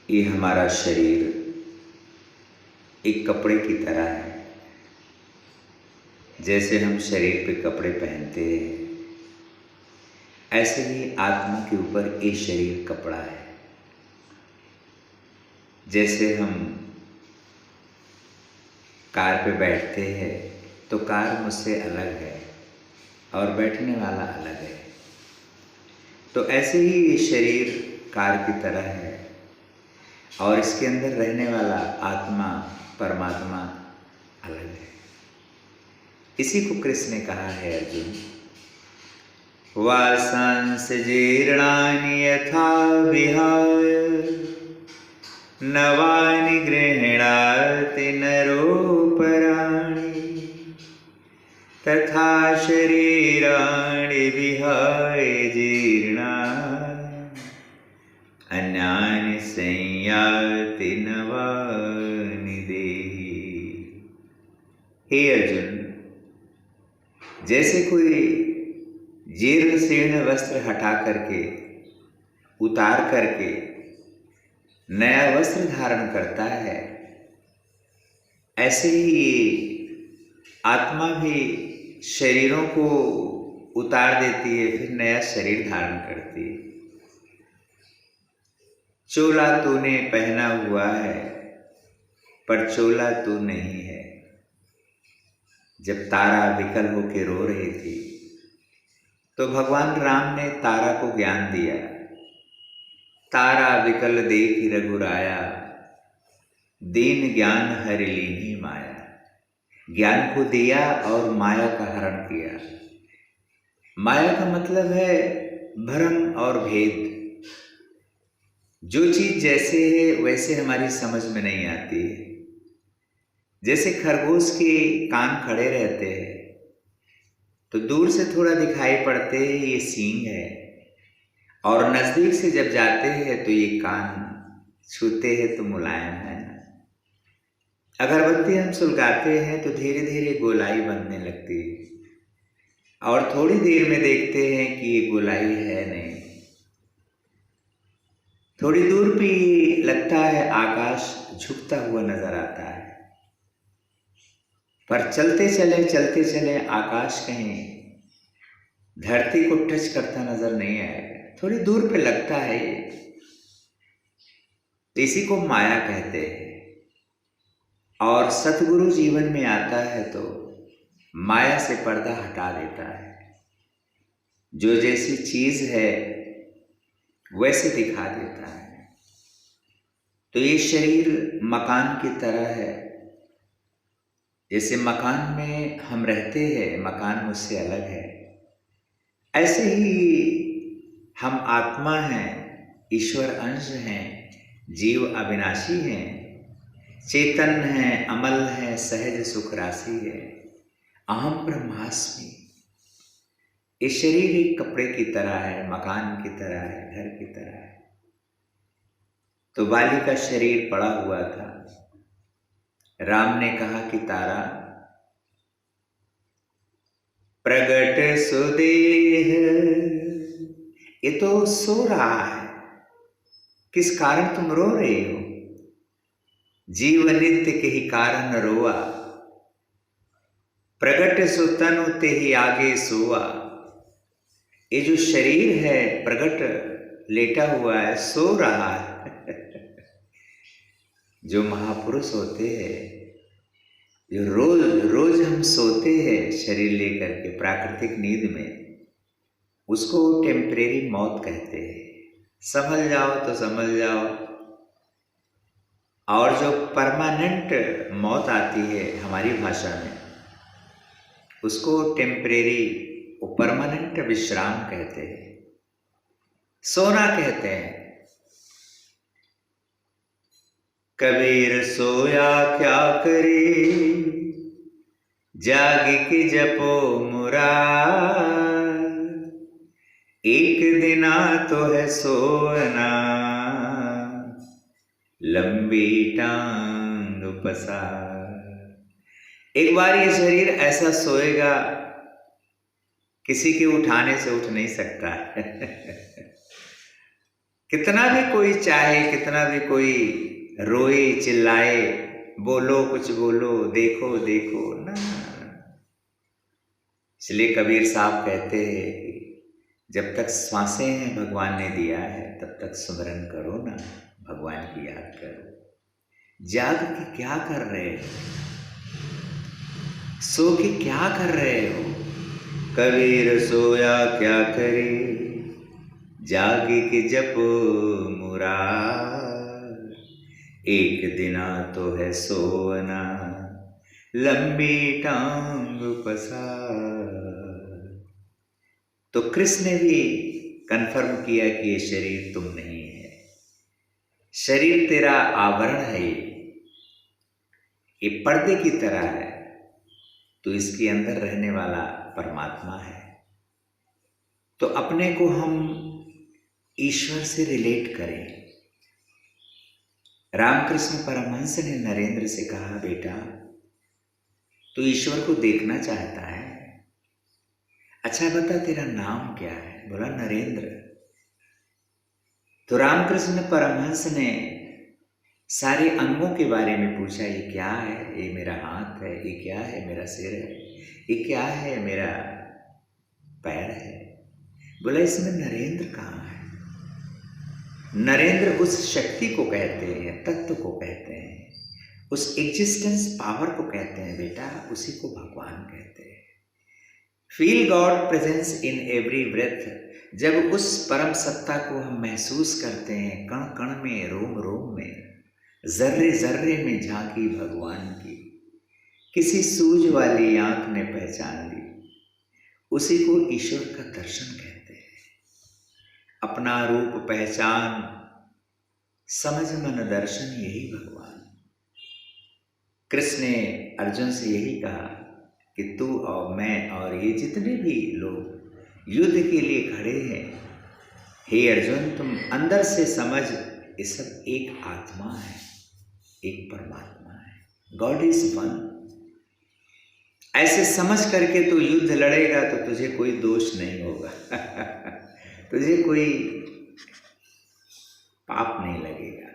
ये हमारा शरीर एक कपड़े की तरह है। जैसे हम शरीर पे कपड़े पहनते हैं, ऐसे ही आत्मा के ऊपर ये शरीर कपड़ा है। जैसे हम कार पे बैठते हैं तो कार मुझसे अलग है और बैठने वाला अलग है। तो ऐसे ही ये शरीर कार की तरह है और इसके अंदर रहने वाला आत्मा परमात्मा अलग है। इसी को कृष्ण ने कहा है, अर्जुन, वासांस जीर्णानि यथा विहाय नवानि गृह्णाति नरोपराणि तथा शरीराणि विहाय जीर्णानि अन्यानि संयाति नवानि देहि। हे अर्जुन, जैसे कोई जीर्ण शीर्ण वस्त्र हटा करके उतार करके नया वस्त्र धारण करता है, ऐसे ही आत्मा भी शरीरों को उतार देती है, फिर नया शरीर धारण करती है। चोला तूने पहना हुआ है पर चोला तू नहीं है। जब तारा विकल होके रो रही थी तो भगवान राम ने तारा को ज्ञान दिया। तारा विकल देखि रघुराया, दीन ज्ञान हरि लीन्ही माया। ज्ञान को दिया और माया का हरण किया। माया का मतलब है भ्रम और भेद। जो चीज जैसे है वैसे हमारी समझ में नहीं आती है। जैसे खरगोश के कान खड़े रहते हैं तो दूर से थोड़ा दिखाई पड़ते हैं ये सींग है, और नजदीक से जब जाते हैं तो ये कान छूते हैं तो मुलायम है। अगरबत्ती हम सुलगाते हैं तो धीरे धीरे गोलाई बनने लगती है और थोड़ी देर में देखते हैं कि ये गोलाई है नहीं। थोड़ी दूर पे लगता है आकाश झुकता हुआ नजर आता है, पर चलते चले आकाश कहीं धरती को टच करता नजर नहीं आएगा। थोड़ी दूर पे लगता है ये। इसी को माया कहते हैं। और सतगुरु जीवन में आता है तो माया से पर्दा हटा देता है। जो जैसी चीज है वैसे दिखा देता है। तो ये शरीर मकान की तरह है। जैसे मकान में हम रहते हैं, मकान मुझसे अलग है, ऐसे ही हम आत्मा हैं, ईश्वर अंश हैं, जीव अविनाशी हैं, चेतन हैं, अमल हैं, सहज सुख राशि है। अहम ब्रह्मास्मि। ये शरीर एक कपड़े की तरह है, मकान की तरह है, घर की तरह है। तो बाली का शरीर पड़ा हुआ था। राम ने कहा कि तारा, प्रगट सुदेह, ये तो सो रहा है, किस कारण तुम रो रहे हो? जीव नित्य के ही कारण रोआ, प्रगट सुतनु ते ही आगे सोआ। ये जो शरीर है प्रगट लेटा हुआ है, सो रहा है। जो महापुरुष होते हैं, जो रोज रोज हम सोते हैं शरीर लेकर के प्राकृतिक नींद में, उसको टेम्परेरी मौत कहते हैं। समझ जाओ तो समझ जाओ। और जो परमानेंट मौत आती है हमारी भाषा में, उसको टेम्परेरी परमानेंट विश्राम कहते हैं, सोना कहते हैं। कबीर सोया क्या करे, जाग के जपो मुराद। एक दिना तो है सोना, लंबी टांग पसार। एक बार ये शरीर ऐसा सोएगा, किसी के उठाने से उठ नहीं सकता है। कितना भी कोई चाहे, कितना भी कोई रोए चिल्लाए, बोलो कुछ बोलो, देखो देखो ना। इसलिए कबीर साहब कहते हैं कि जब तक सांसें हैं भगवान ने दिया है, तब तक सुमिरन करो ना, भगवान की याद करो। जाग के क्या कर रहे हो, सो के क्या कर रहे हो। कबीर सोया क्या करे, जागे के जपो मुरार। एक दिना तो है सोना, लंबी टांग पसार। तो कृष्ण ने भी कन्फर्म किया कि ये शरीर तुम नहीं है, शरीर तेरा आवरण है, ये पर्दे की तरह है, तो इसके अंदर रहने वाला परमात्मा है। तो अपने को हम ईश्वर से रिलेट करें। रामकृष्ण परमहंस ने नरेंद्र से कहा, बेटा तू ईश्वर को देखना चाहता है, अच्छा बता तेरा नाम क्या है। बोला नरेंद्र। तो रामकृष्ण परमहंस ने सारे अंगों के बारे में पूछा, ये क्या है, ये मेरा हाथ है, ये क्या है, मेरा सिर है, ये क्या है, मेरा पैर है। बोला इसमें नरेंद्र कहाँ है। नरेंद्र उस शक्ति को कहते हैं, तत्व को कहते हैं, उस एग्जिस्टेंस पावर को कहते हैं बेटा, उसी को भगवान कहते हैं। Feel God presence in every breath. जब उस परम सत्ता को हम महसूस करते हैं, कण कण में, रोम रोम में, जर्रे जर्रे में झांकी भगवान की, किसी सूझ वाली आंख ने पहचान ली, उसी को ईश्वर का दर्शन कहते हैं। अपना रूप पहचान, समझ मन दर्शन, यही भगवान। कृष्ण ने अर्जुन से यही कहा कि तू और मैं और ये जितने भी लोग युद्ध के लिए खड़े हैं, हे अर्जुन तुम अंदर से समझ, ये सब एक आत्मा है, एक परमात्मा है। God is one. ऐसे समझ करके तू युद्ध लड़ेगा तो तुझे कोई दोष नहीं होगा तुझे कोई पाप नहीं लगेगा।